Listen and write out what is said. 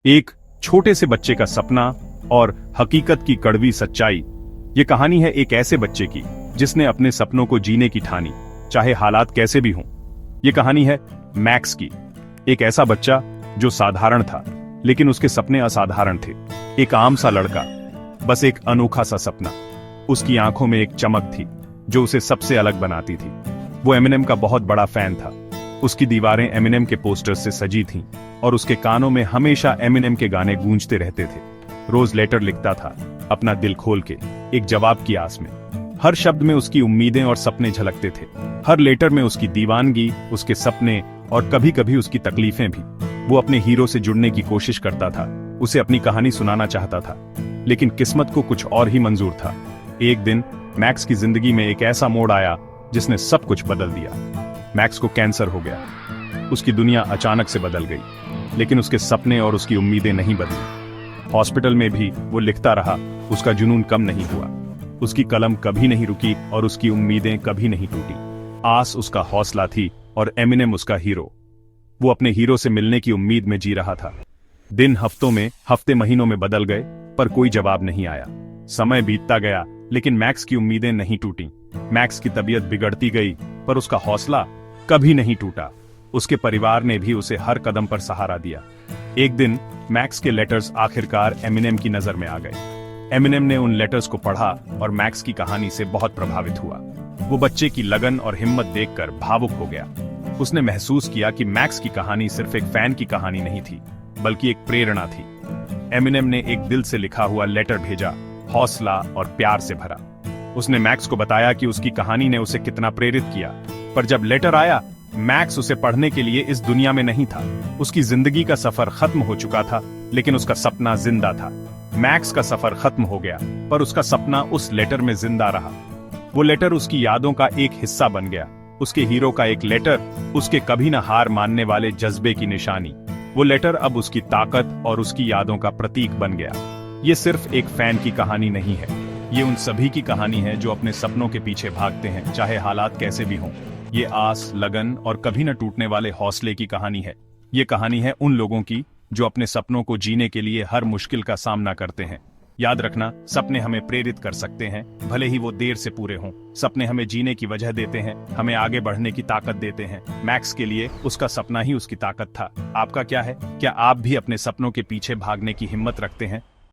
एक छोटे से बच्चे का सपना और हकीकत की कड़वी सच्चाई। ये कहानी है एक ऐसे बच्चे की जिसने अपने सपनों को जीने की ठानी, चाहे हालात कैसे भी हों। ये कहानी है मैक्स की, एक ऐसा बच्चा जो साधारण था लेकिन उसके सपने असाधारण थे। एक आम सा लड़का, बस एक अनोखा सा सपना। उसकी आंखों में एक चमक थी जो उसे सबसे अलग बनाती थी। वो एमिनेम का बहुत बड़ा फैन था। उसकी दीवारें एमिनेम के पोस्टर्स से सजी थीं और उसके कानों में हमेशा एमिनेम के गाने गूंजते रहते थे। रोज लेटर लिखता था, अपना दिल खोल के, एक जवाब की आस में। हर शब्द में उसकी उम्मीदें और सपने झलकते थे। हर लेटर में उसकी दीवानगी, उसके सपने और कभी कभी उसकी तकलीफें भी। वो अपने हीरो से जुड़ने की कोशिश करता था, उसे अपनी कहानी सुनाना चाहता था, लेकिन किस्मत को कुछ और ही मंजूर था। एक दिन मैक्स की जिंदगी में एक ऐसा मोड़ आया जिसने सब कुछ बदल दिया। मैक्स को कैंसर हो गया। उसकी दुनिया अचानक से बदल गई, लेकिन उसके सपने और उसकी उम्मीदें नहीं बदली। हॉस्पिटल में भी वो लिखता रहा, उसका जुनून कम नहीं हुआ। उसकी कलम कभी नहीं रुकी और उसकी उम्मीदें कभी नहीं टूटी। आस उसका हौसला थी और एमिनेम उसका हीरो। वो अपने हीरो से मिलने की उम्मीद में जी रहा था। दिन हफ्तों में, हफ्ते महीनों में बदल गए, पर कोई जवाब नहीं आया। समय बीतता गया, लेकिन मैक्स की उम्मीदें नहीं टूटी। मैक्स की तबीयत बिगड़ती गई, पर उसका हौसला कभी नहीं टूटा। उसके परिवार ने भी उसे हर कदम पर सहारा दिया। एक दिन मैक्स के लेटर्स आखिरकार एमिनेम की नजर में आ गए। एमिनेम ने उन लेटर्स को पढ़ा और मैक्स की कहानी से बहुत प्रभावित हुआ। वो बच्चे की लगन और हिम्मत देखकर भावुक हो गया। उसने महसूस किया कि मैक्स की कहानी सिर्फ एक फैन की कहानी नहीं थी, बल्कि एक प्रेरणा थी। एमिनेम ने एक दिल से लिखा हुआ लेटर भेजा, हौसला और प्यार से भरा। उसने मैक्स को बताया कि उसकी कहानी ने उसे कितना प्रेरित किया। पर जब लेटर आया, मैक्स उसे पढ़ने के लिए इस दुनिया में नहीं था। उसकी जिंदगी का सफर खत्म हो चुका था, लेकिन उसका सपना जिंदा था। मैक्स का सफर खत्म हो गया, पर उसका सपना उस लेटर में जिंदा रहा। वो लेटर उसकी यादों का एक हिस्सा बन गया। उसके हीरो का एक लेटर, उसके कभी न हार मानने वाले जज्बे की निशानी। वो लेटर अब उसकी ताकत और उसकी यादों का प्रतीक बन गया। ये सिर्फ एक फैन की कहानी नहीं है, ये उन सभी की कहानी है जो अपने सपनों के पीछे भागते हैं, चाहे हालात कैसे भी हों। ये आस, लगन और कभी न टूटने वाले हौसले की कहानी है। ये कहानी है उन लोगों की जो अपने सपनों को जीने के लिए हर मुश्किल का सामना करते हैं। याद रखना, सपने हमें प्रेरित कर सकते हैं, भले ही वो देर से पूरे हों। सपने हमें जीने की वजह देते हैं, हमें आगे बढ़ने की ताकत देते हैं। मैक्स के लिए उसका सपना ही उसकी ताकत था। आपका क्या है? क्या आप भी अपने सपनों के पीछे भागने की हिम्मत रखते हैं?